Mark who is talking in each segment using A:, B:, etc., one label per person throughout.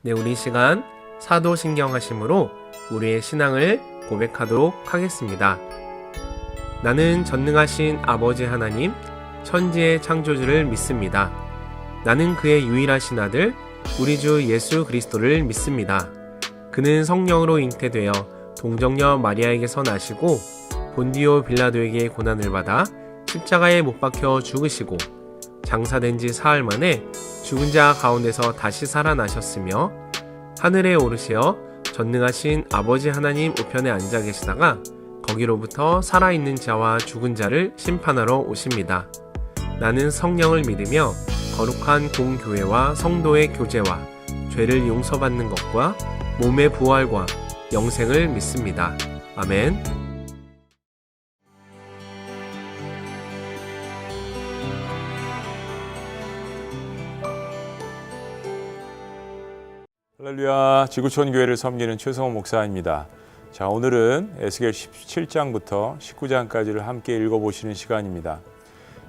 A: 네, 우리 시간 사도신경하심으로 우리의 신앙을 고백하도록 하겠습니다. 나는 전능하신 아버지 하나님, 천지의 창조주를 믿습니다. 나는 그의 유일하신 아들, 우리 주 예수 그리스도를 믿습니다. 그는 성령으로 잉태되어 동정녀 마리아에게서 나시고 본디오 빌라도에게 고난을 받아 십자가에 못 박혀 죽으시고 장사된 지 사흘 만에 죽은 자 가운데서 다시 살아나셨으며 하늘에 오르시어 전능하신 아버지 하나님 우편에 앉아 계시다가 거기로부터 살아있는 자와 죽은 자를 심판하러 오십니다. 나는 성령을 믿으며 거룩한 공교회와 성도의 교제와 죄를 용서받는 것과 몸의 부활과 영생을 믿습니다. 아멘.
B: 할렐루야, 지구촌 교회를 섬기는 최성호 목사입니다. 자, 오늘은 에스겔 17장부터 19장까지를 함께 읽어보시는 시간입니다.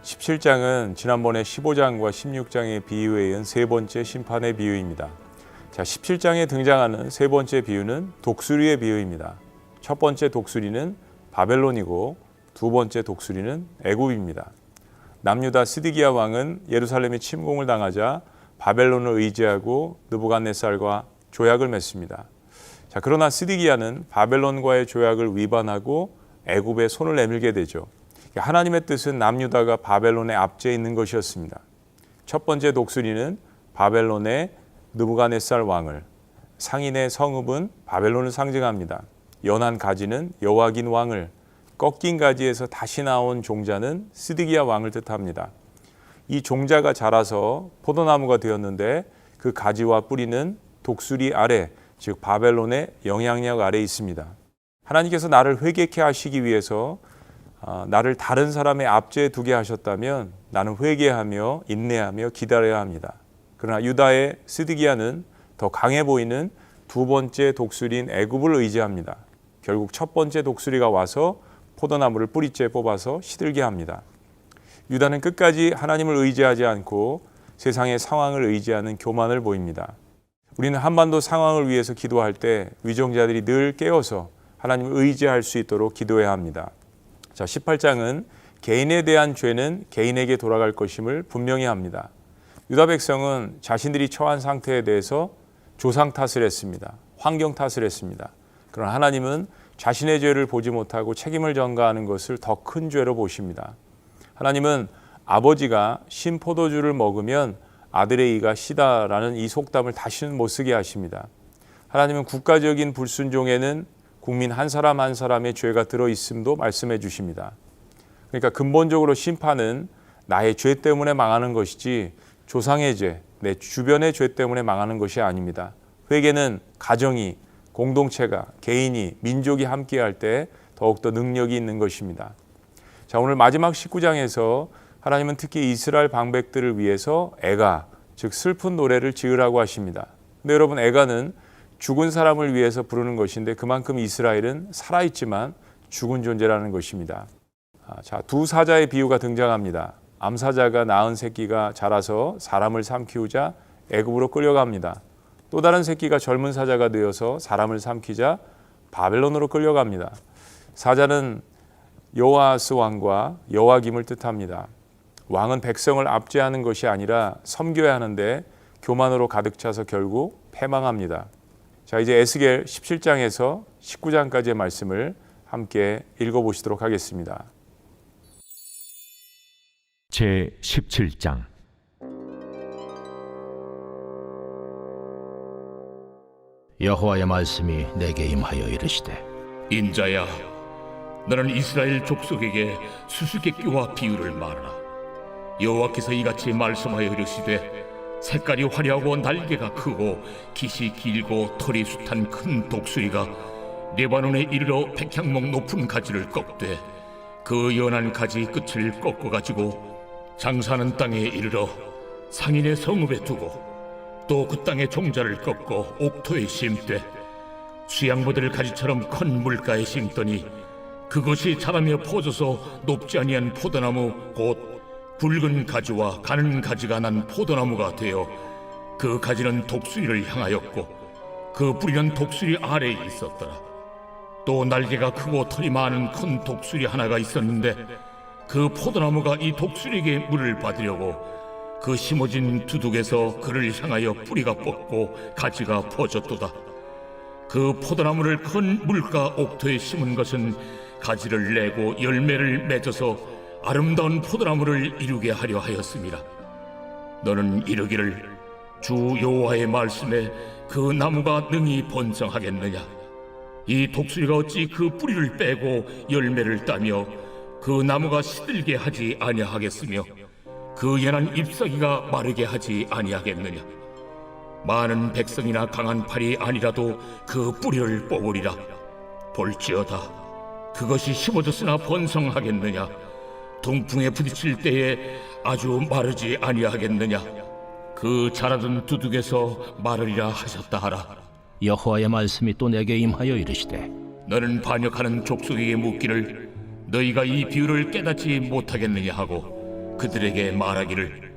B: 17장은 지난번에 15장과 16장의 비유에 이은 세 번째 심판의 비유입니다. 자, 17장에 등장하는 세 번째 비유는 독수리의 비유입니다. 첫 번째 독수리는 바벨론이고 두 번째 독수리는 애굽입니다. 남유다 시드기야 왕은 예루살렘이 침공을 당하자 바벨론을 의지하고 느부갓네살과 조약을 맺습니다. 자, 그러나 시드기야는 바벨론과의 조약을 위반하고 애굽에 손을 내밀게 되죠. 하나님의 뜻은 남유다가 바벨론의 압제에 있는 것이었습니다. 첫 번째 독수리는 바벨론의 느부갓네살 왕을, 상인의 성읍은 바벨론을 상징합니다. 연한 가지는 여호와긴 왕을, 꺾인 가지에서 다시 나온 종자는 시드기야 왕을 뜻합니다. 이 종자가 자라서 포도나무가 되었는데 그 가지와 뿌리는 독수리 아래, 즉 바벨론의 영향력 아래 있습니다. 하나님께서 나를 회개케 하시기 위해서 나를 다른 사람의 압제에 두게 하셨다면 나는 회개하며 인내하며 기다려야 합니다. 그러나 유다의 시드기야는 더 강해 보이는 두 번째 독수리인 애굽을 의지합니다. 결국 첫 번째 독수리가 와서 포도나무를 뿌리째 뽑아서 시들게 합니다. 유다는 끝까지 하나님을 의지하지 않고 세상의 상황을 의지하는 교만을 보입니다. 우리는 한반도 상황을 위해서 기도할 때 위정자들이 늘 깨어서 하나님을 의지할 수 있도록 기도해야 합니다. 자, 18장은 개인에 대한 죄는 개인에게 돌아갈 것임을 분명히 합니다. 유다 백성은 자신들이 처한 상태에 대해서 조상 탓을 했습니다. 환경 탓을 했습니다. 그러나 하나님은 자신의 죄를 보지 못하고 책임을 전가하는 것을 더 큰 죄로 보십니다. 하나님은 아버지가 신 포도주를 먹으면 아들의 이가 시다라는 이 속담을 다시는 못 쓰게 하십니다. 하나님은 국가적인 불순종에는 국민 한 사람 한 사람의 죄가 들어있음도 말씀해 주십니다. 그러니까 근본적으로 심판은 나의 죄 때문에 망하는 것이지 조상의 죄, 내 주변의 죄 때문에 망하는 것이 아닙니다. 회개는 가정이, 공동체가, 개인이, 민족이 함께할 때 더욱더 능력이 있는 것입니다. 자, 오늘 마지막 19장에서 하나님은 특히 이스라엘 방백들을 위해서 애가, 즉 슬픈 노래를 지으라고 하십니다. 근데 여러분, 애가는 죽은 사람을 위해서 부르는 것인데 그만큼 이스라엘은 살아있지만 죽은 존재라는 것입니다. 자, 두 사자의 비유가 등장합니다. 암사자가 낳은 새끼가 자라서 사람을 삼키우자 애굽으로 끌려갑니다. 또 다른 새끼가 젊은 사자가 되어서 사람을 삼키자 바벨론으로 끌려갑니다. 사자는 여호아스 왕과 여호와김을 뜻합니다. 왕은 백성을 압제하는 것이 아니라 섬겨야 하는데 교만으로 가득 차서 결국 패망합니다. 자, 이제 에스겔 17장에서 19장까지의 말씀을 함께 읽어보시도록 하겠습니다.
C: 제 17장.
D: 여호와의 말씀이 내게 임하여 이르시되,
E: 인자야, 너는 이스라엘 족속에게 수수께끼와 비유를 말하라. 여호와께서 이같이 말씀하여 이르시되, 색깔이 화려하고 날개가 크고 깃이 길고 털이 숱한 큰 독수리가 레바논에 이르러 백향목 높은 가지를 꺾되 그 연한 가지 끝을 꺾어가지고 장사하는 땅에 이르러 상인의 성읍에 두고 또 그 땅의 종자를 꺾어 옥토에 심되 수양모들 가지처럼 큰 물가에 심더니 그것이 자라며 퍼져서 높지 아니한 포도나무 곧 굵은 가지와 가는 가지가 난 포도나무가 되어 그 가지는 독수리를 향하였고 그 뿌리는 독수리 아래에 있었더라. 또 날개가 크고 털이 많은 큰 독수리 하나가 있었는데 그 포도나무가 이 독수리에게 물을 받으려고 그 심어진 두둑에서 그를 향하여 뿌리가 뻗고 가지가 퍼졌도다. 그 포도나무를 큰 물가 옥토에 심은 것은 가지를 내고 열매를 맺어서 아름다운 포도나무를 이루게 하려 하였습니다. 너는 이르기를 주 여호와의 말씀에 그 나무가 능히 번성하겠느냐? 이 독수리가 어찌 그 뿌리를 빼고 열매를 따며 그 나무가 시들게 하지 아니하겠으며 그 연한 잎사귀가 마르게 하지 아니하겠느냐? 많은 백성이나 강한 팔이 아니라도 그 뿌리를 뽑으리라. 볼지어다 그것이 심어졌으나 번성하겠느냐? 동풍에 부딪힐 때에 아주 마르지 아니하겠느냐? 그 자라던 두둑에서 마르리라 하셨다 하라.
D: 여호와의 말씀이 또 내게 임하여 이르시되
E: 너는 반역하는 족속에게 묻기를 너희가 이 비유를 깨닫지 못하겠느냐 하고 그들에게 말하기를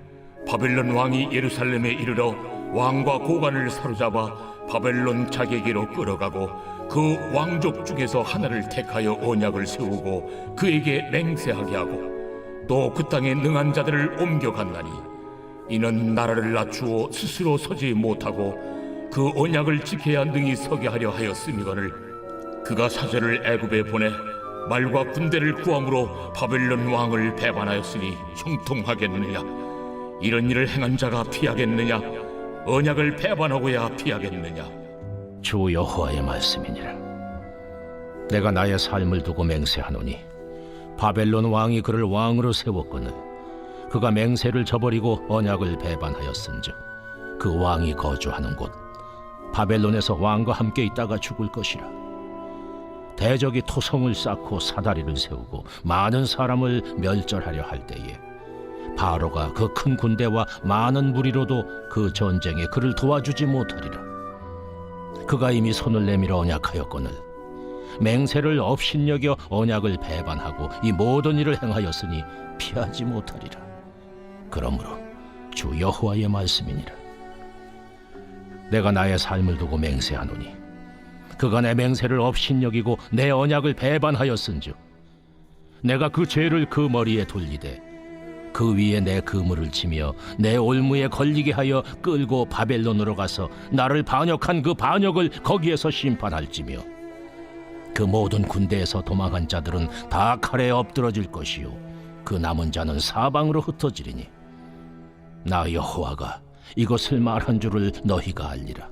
E: 바벨론 왕이 예루살렘에 이르러 왕과 고관을 사로잡아 바벨론 자기에게로 끌어가고 그 왕족 중에서 하나를 택하여 언약을 세우고 그에게 맹세하게 하고 또 그 땅에 능한 자들을 옮겨갔나니 이는 나라를 낮추어 스스로 서지 못하고 그 언약을 지켜야 능히 서게 하려 하였음이거늘 그가 사절을 애굽에 보내 말과 군대를 구함으로 바벨론 왕을 배반하였으니 형통하겠느냐? 이런 일을 행한 자가 피하겠느냐? 언약을 배반하고야 피하겠느냐?
D: 주 여호와의 말씀이니라. 내가 나의 삶을 두고 맹세하노니 바벨론 왕이 그를 왕으로 세웠거늘 그가 맹세를 저버리고 언약을 배반하였은즉 그 왕이 거주하는 곳 바벨론에서 왕과 함께 있다가 죽을 것이라. 대적이 토성을 쌓고 사다리를 세우고 많은 사람을 멸절하려 할 때에 바로가 그 큰 군대와 많은 무리로도 그 전쟁에 그를 도와주지 못하리라. 그가 이미 손을 내밀어 언약하였거늘 맹세를 업신여겨 언약을 배반하고 이 모든 일을 행하였으니 피하지 못하리라. 그러므로 주 여호와의 말씀이니라. 내가 나의 삶을 두고 맹세하노니 그가 내 맹세를 업신여기고 내 언약을 배반하였은즉 내가 그 죄를 그 머리에 돌리되 그 위에 내 그물을 치며 내 올무에 걸리게 하여 끌고 바벨론으로 가서 나를 반역한 그 반역을 거기에서 심판할지며 그 모든 군대에서 도망한 자들은 다 칼에 엎드러질 것이요 그 남은 자는 사방으로 흩어지리니 나 여호와가 이것을 말한 줄을 너희가 알리라.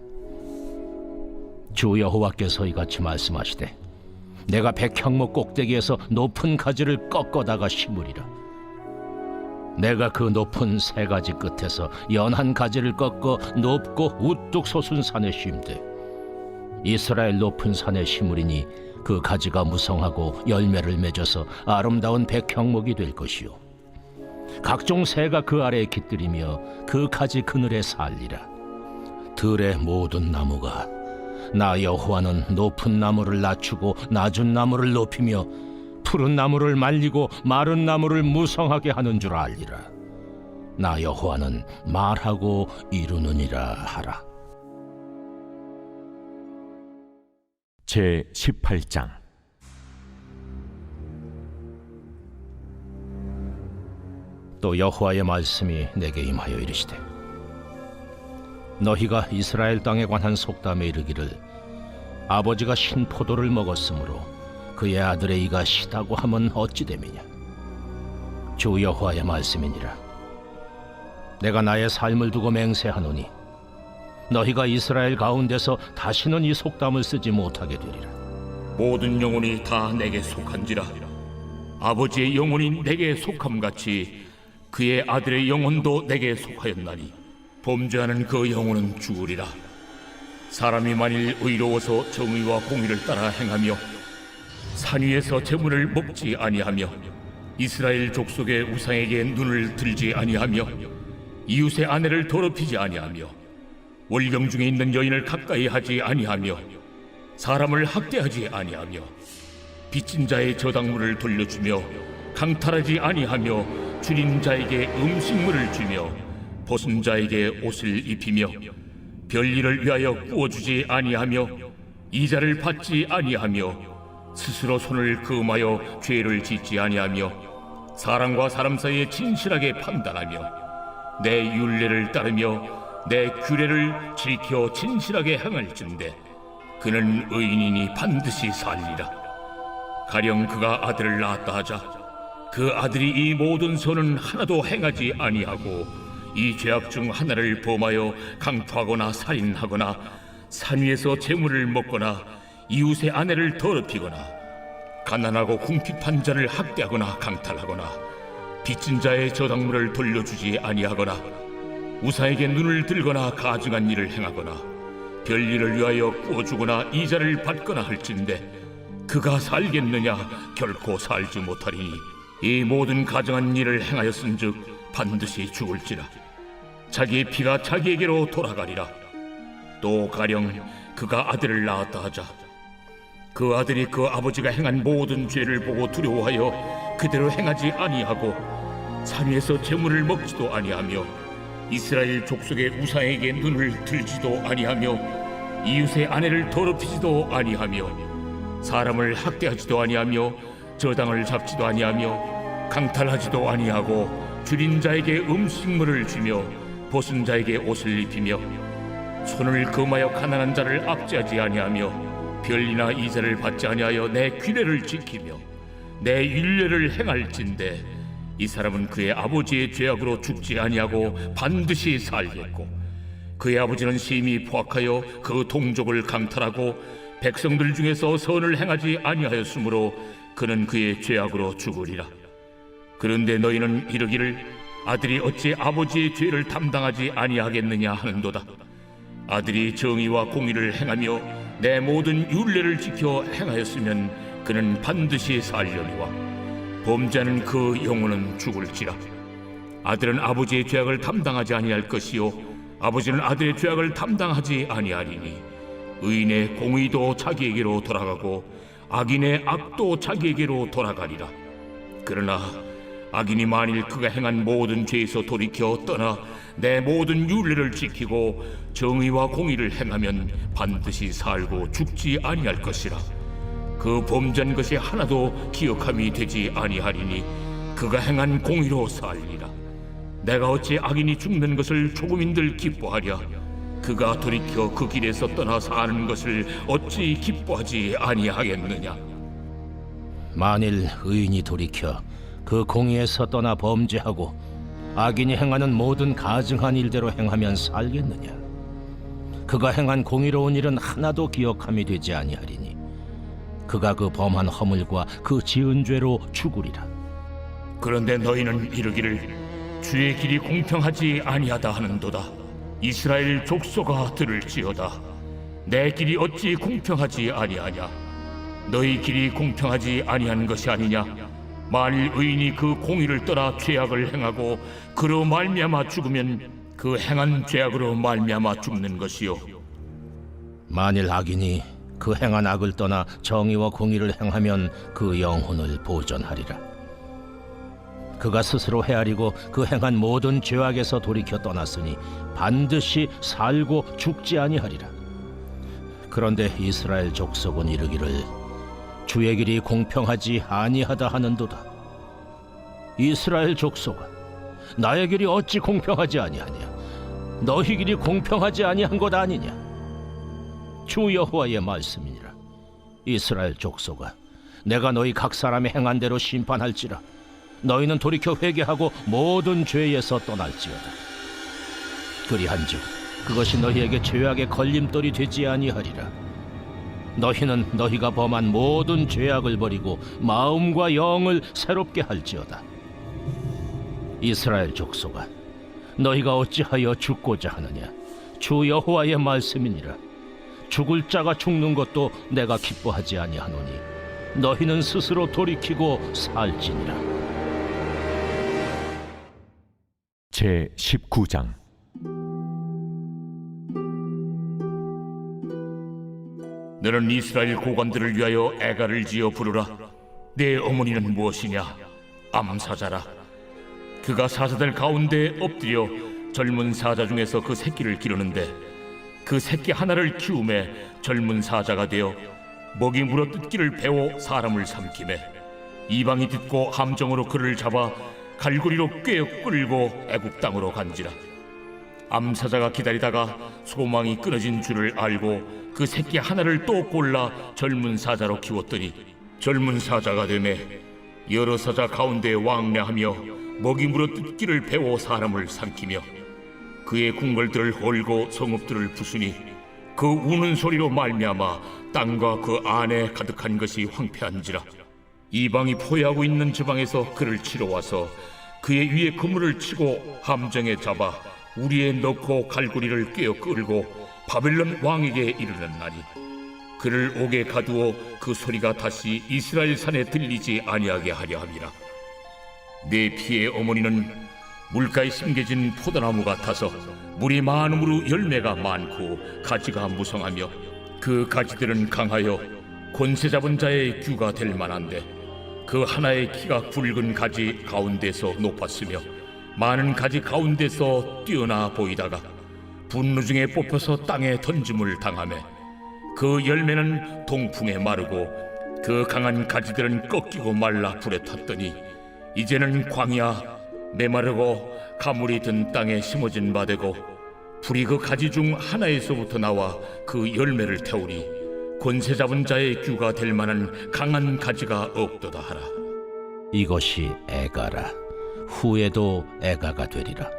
D: 주 여호와께서 이같이 말씀하시되 내가 백향목 꼭대기에서 높은 가지를 꺾어다가 심으리라. 내가 그 높은 세 가지 끝에서 연한 가지를 꺾어 높고 우뚝 솟은 산에 심되 이스라엘 높은 산에 심으리니 그 가지가 무성하고 열매를 맺어서 아름다운 백향목이 될 것이요 각종 새가 그 아래에 깃들이며 그 가지 그늘에 살리라. 들의 모든 나무가 나 여호와는 높은 나무를 낮추고 낮은 나무를 높이며 푸른 나무를 말리고 마른 나무를 무성하게 하는 줄 알리라. 나 여호와는 말하고 이루느니라 하라.
C: 제 18장.
D: 또 여호와의 말씀이 내게 임하여 이르시되 너희가 이스라엘 땅에 관한 속담에 이르기를 아버지가 신 포도를 먹었으므로 그의 아들의 이가 시다고 하면 어찌 됨이냐. 주 여호와의 말씀이니라. 내가 나의 삶을 두고 맹세하노니 너희가 이스라엘 가운데서 다시는 이 속담을 쓰지 못하게 되리라.
E: 모든 영혼이 다 내게 속한지라. 아버지의 영혼이 내게 속함같이 그의 아들의 영혼도 내게 속하였나니 범죄하는 그 영혼은 죽으리라. 사람이 만일 의로워서 정의와 공의를 따라 행하며 산 위에서 재물을 먹지 아니하며 이스라엘 족속의 우상에게 눈을 들지 아니하며 이웃의 아내를 더럽히지 아니하며 월경 중에 있는 여인을 가까이 하지 아니하며 사람을 학대하지 아니하며 빚진 자의 저당물을 돌려주며 강탈하지 아니하며 줄인 자에게 음식물을 주며 벗은 자에게 옷을 입히며 별일을 위하여 구워주지 아니하며 이자를 받지 아니하며 스스로 손을 금하여 죄를 짓지 아니하며 사람과 사람 사이에 진실하게 판단하며 내 율례를 따르며 내 규례를 지켜 진실하게 행할진대 그는 의인이니 반드시 살리라. 가령 그가 아들을 낳았다 하자 그 아들이 이 모든 선은 하나도 행하지 아니하고 이 죄악 중 하나를 범하여 강토하거나 살인하거나 산 위에서 재물을 먹거나 이웃의 아내를 더럽히거나 가난하고 궁핍한 자를 학대하거나 강탈하거나 빚진 자의 저당물을 돌려주지 아니하거나 우사에게 눈을 들거나 가증한 일을 행하거나 별일을 위하여 구워주거나 이자를 받거나 할진대 그가 살겠느냐? 결코 살지 못하리니 이 모든 가증한 일을 행하였은즉 반드시 죽을지라. 자기의 피가 자기에게로 돌아가리라. 또 가령 그가 아들을 낳았다 하자 그 아들이 그 아버지가 행한 모든 죄를 보고 두려워하여 그대로 행하지 아니하고 산 위에서 재물을 먹지도 아니하며 이스라엘 족속의 우상에게 눈을 들지도 아니하며 이웃의 아내를 더럽히지도 아니하며 사람을 학대하지도 아니하며 저당을 잡지도 아니하며 강탈하지도 아니하고 줄인 자에게 음식물을 주며 벗은 자에게 옷을 입히며 손을 금하여 가난한 자를 압제하지 아니하며 별이나 이자를 받지 아니하여 내 규례를 지키며 내 율례를 행할진대 이 사람은 그의 아버지의 죄악으로 죽지 아니하고 반드시 살겠고 그의 아버지는 심히 포악하여 그 동족을 강탈하고 백성들 중에서 선을 행하지 아니하였으므로 그는 그의 죄악으로 죽으리라. 그런데 너희는 이르기를 아들이 어찌 아버지의 죄를 담당하지 아니하겠느냐 하는도다. 아들이 정의와 공의를 행하며 내 모든 율례를 지켜 행하였으면 그는 반드시 살려니와 범죄하는 그 영혼은 죽을지라. 아들은 아버지의 죄악을 담당하지 아니할 것이요 아버지는 아들의 죄악을 담당하지 아니하리니 의인의 공의도 자기에게로 돌아가고 악인의 악도 자기에게로 돌아가리라. 그러나 악인이 만일 그가 행한 모든 죄에서 돌이켜 떠나 내 모든 율례를 지키고 정의와 공의를 행하면 반드시 살고 죽지 아니할 것이라. 그 범죄한 것이 하나도 기억함이 되지 아니하리니 그가 행한 공의로 살리라. 내가 어찌 악인이 죽는 것을 조금인들 기뻐하랴. 그가 돌이켜 그 길에서 떠나 사는 것을 어찌 기뻐하지 아니하겠느냐.
D: 만일 의인이 돌이켜 그 공의에서 떠나 범죄하고 악인이 행하는 모든 가증한 일대로 행하면 살겠느냐. 그가 행한 공의로운 일은 하나도 기억함이 되지 아니하리니 그가 그 범한 허물과 그 지은 죄로 죽으리라.
E: 그런데 너희는 이르기를 주의 길이 공평하지 아니하다 하는도다. 이스라엘 족속아 들을지어다. 내 길이 어찌 공평하지 아니하냐. 너희 길이 공평하지 아니한 것이 아니냐. 만일 의인이 그 공의를 떠나 죄악을 행하고 그로 말미암아 죽으면 그 행한 죄악으로 말미암아 죽는 것이요
D: 만일 악인이 그 행한 악을 떠나 정의와 공의를 행하면 그 영혼을 보전하리라. 그가 스스로 헤아리고 그 행한 모든 죄악에서 돌이켜 떠났으니 반드시 살고 죽지 아니하리라. 그런데 이스라엘 족속은 이르기를 주의 길이 공평하지 아니하다 하는도다. 이스라엘 족속아, 나의 길이 어찌 공평하지 아니하냐. 너희 길이 공평하지 아니한 것 아니냐. 주 여호와의 말씀이니라. 이스라엘 족속아, 내가 너희 각 사람의 행한 대로 심판할지라. 너희는 돌이켜 회개하고 모든 죄에서 떠날지어다. 그리한즉 그것이 너희에게 죄악의 걸림돌이 되지 아니하리라. 너희는 너희가 범한 모든 죄악을 버리고 마음과 영을 새롭게 할지어다. 이스라엘 족속아, 너희가 어찌하여 죽고자 하느냐. 주 여호와의 말씀이니라. 죽을 자가 죽는 것도 내가 기뻐하지 아니하노니 너희는 스스로 돌이키고 살지니라.
C: 제 19장
E: 너는 이스라엘 고관들을 위하여 애가를 지어 부르라. 내 어머니는 무엇이냐? 암사자라. 그가 사자들 가운데 엎드려 젊은 사자 중에서 그 새끼를 기르는데 그 새끼 하나를 키움에 젊은 사자가 되어 먹이 물어 뜯기를 배워 사람을 삼키매 이방이 듣고 함정으로 그를 잡아 갈고리로 꿰어 끌고 애굽 땅으로 간지라. 암사자가 기다리다가 소망이 끊어진 줄을 알고 그 새끼 하나를 또 골라 젊은 사자로 키웠더니 젊은 사자가 되매 여러 사자 가운데 왕래하며 먹이 물어 뜯기를 배워 사람을 삼키며 그의 궁궐들을 헐고 성읍들을 부수니 그 우는 소리로 말미암아 땅과 그 안에 가득한 것이 황폐한지라. 이방이 포위하고 있는 지방에서 그를 치러 와서 그의 위에 그물을 치고 함정에 잡아 우리에 넣고 갈고리를 꿰어 끌고 바벨론 왕에게 이르렀나니 그를 옥에 가두어 그 소리가 다시 이스라엘 산에 들리지 아니하게 하려 함이라. 내 피의 어머니는 물가에 심겨진 포도나무 같아서 물이 많음으로 열매가 많고 가지가 무성하며 그 가지들은 강하여 권세 잡은 자의 규가 될 만한데 그 하나의 키가 굵은 가지 가운데서 높았으며 많은 가지 가운데서 뛰어나 보이다가 분노 중에 뽑혀서 땅에 던짐을 당하며 그 열매는 동풍에 마르고 그 강한 가지들은 꺾이고 말라 불에 탔더니 이제는 광야 메마르고 가물이 든 땅에 심어진 바 되고 불이 그 가지 중 하나에서부터 나와 그 열매를 태우니 권세 잡은 자의 규가 될 만한 강한 가지가 없도다 하라.
D: 이것이 애가라. 후에도 애가가 되리라.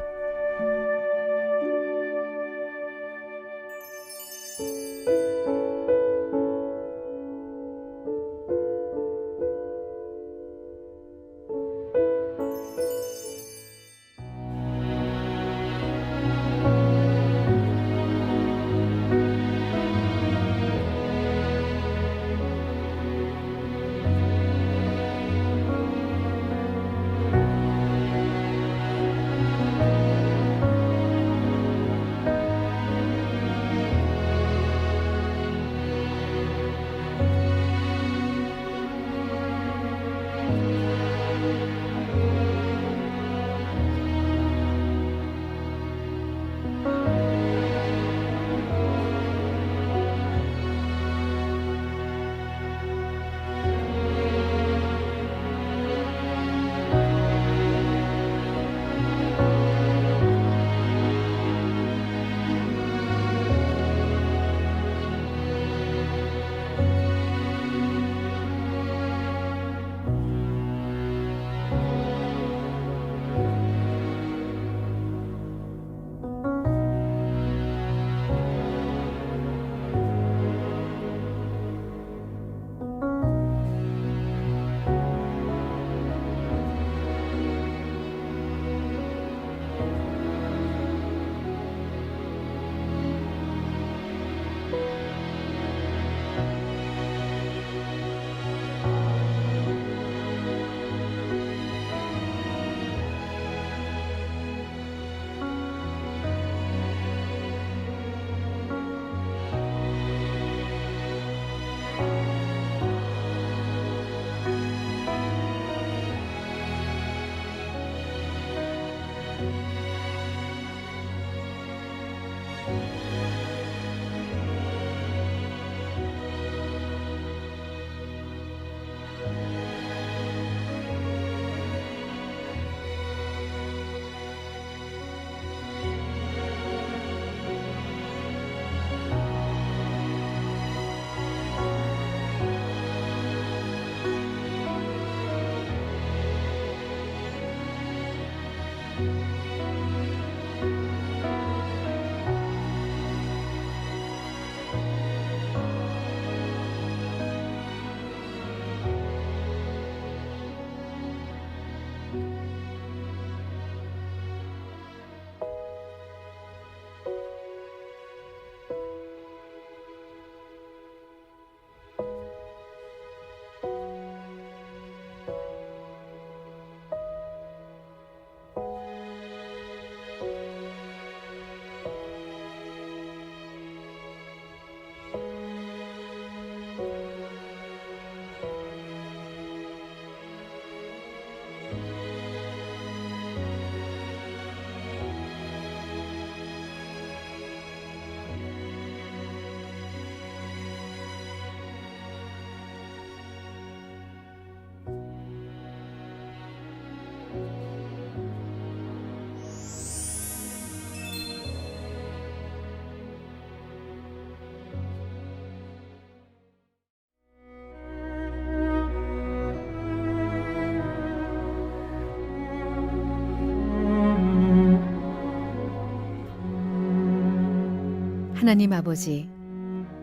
F: 하나님 아버지,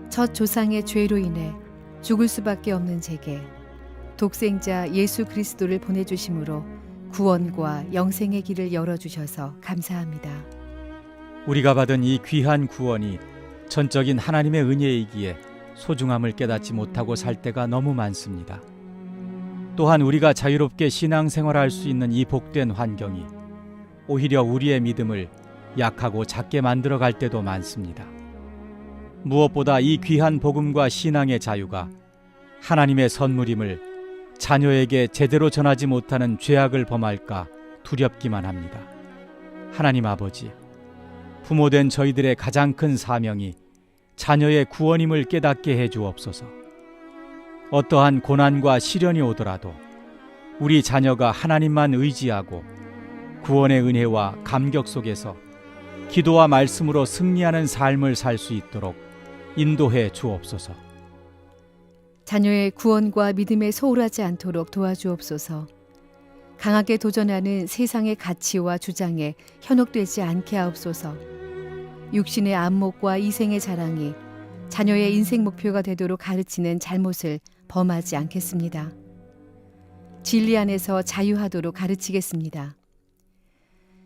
F: 첫 조상의 죄로 인해 죽을 수밖에 없는 제게 독생자 예수 그리스도를 보내주심으로 구원과 영생의 길을 열어주셔서 감사합니다.
G: 우리가 받은 이 귀한 구원이 전적인 하나님의 은혜이기에 소중함을 깨닫지 못하고 살 때가 너무 많습니다. 또한 우리가 자유롭게 신앙생활할 수 있는 이 복된 환경이 오히려 우리의 믿음을 약하고 작게 만들어 갈 때도 많습니다. 무엇보다 이 귀한 복음과 신앙의 자유가 하나님의 선물임을 자녀에게 제대로 전하지 못하는 죄악을 범할까 두렵기만 합니다. 하나님 아버지, 부모된 저희들의 가장 큰 사명이 자녀의 구원임을 깨닫게 해 주옵소서. 어떠한 고난과 시련이 오더라도 우리 자녀가 하나님만 의지하고 구원의 은혜와 감격 속에서 기도와 말씀으로 승리하는 삶을 살 수 있도록 인도해 주옵소서.
F: 자녀의 구원과 믿음에 소홀하지 않도록 도와주옵소서. 강하게 도전하는 세상의 가치와 주장에 현혹되지 않게 하옵소서. 육신의 안목과 이생의 자랑이 자녀의 인생 목표가 되도록 가르치는 잘못을 범하지 않겠습니다. 진리 안에서 자유하도록 가르치겠습니다.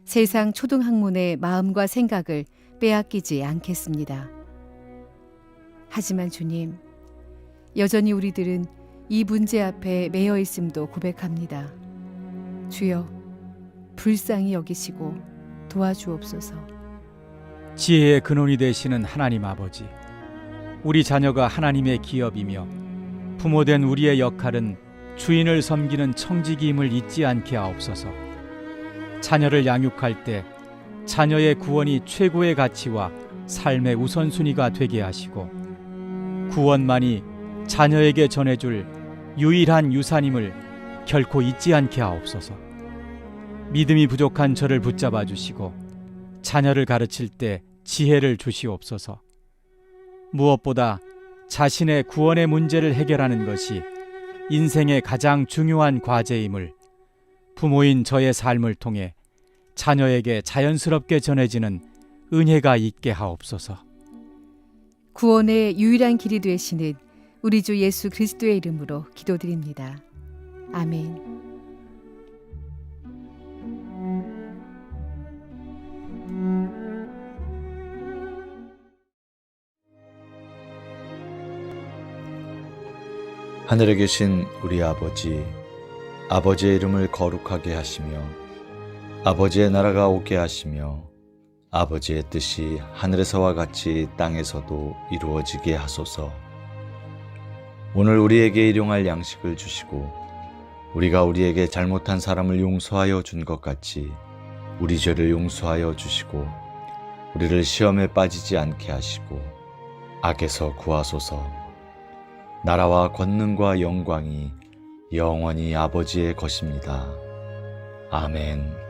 F: 세상 초등학문의 마음과 생각을 빼앗기지 않겠습니다. 하지만 주님, 여전히 우리들은 이 문제 앞에 매여 있음도 고백합니다. 주여, 불쌍히 여기시고 도와주옵소서.
G: 지혜의 근원이 되시는 하나님 아버지, 우리 자녀가 하나님의 기업이며 부모된 우리의 역할은 주인을 섬기는 청지기임을 잊지 않게 하옵소서. 자녀를 양육할 때 자녀의 구원이 최고의 가치와 삶의 우선순위가 되게 하시고 구원만이 자녀에게 전해줄 유일한 유산임을 결코 잊지 않게 하옵소서. 믿음이 부족한 저를 붙잡아 주시고 자녀를 가르칠 때 지혜를 주시옵소서. 무엇보다 자신의 구원의 문제를 해결하는 것이 인생의 가장 중요한 과제임을 부모인 저의 삶을 통해 자녀에게 자연스럽게 전해지는 은혜가 있게 하옵소서.
F: 구원의 유일한 길이 되시는 우리 주 예수 그리스도의 이름으로 기도드립니다. 아멘.
H: 하늘에 계신 우리 아버지, 아버지의 이름을 거룩하게 하시며 아버지의 나라가 오게 하시며 아버지의 뜻이 하늘에서와 같이 땅에서도 이루어지게 하소서. 오늘 우리에게 일용할 양식을 주시고 우리가 우리에게 잘못한 사람을 용서하여 준 것 같이 우리 죄를 용서하여 주시고 우리를 시험에 빠지지 않게 하시고 악에서 구하소서. 나라와 권능과 영광이 영원히 아버지의 것입니다. 아멘.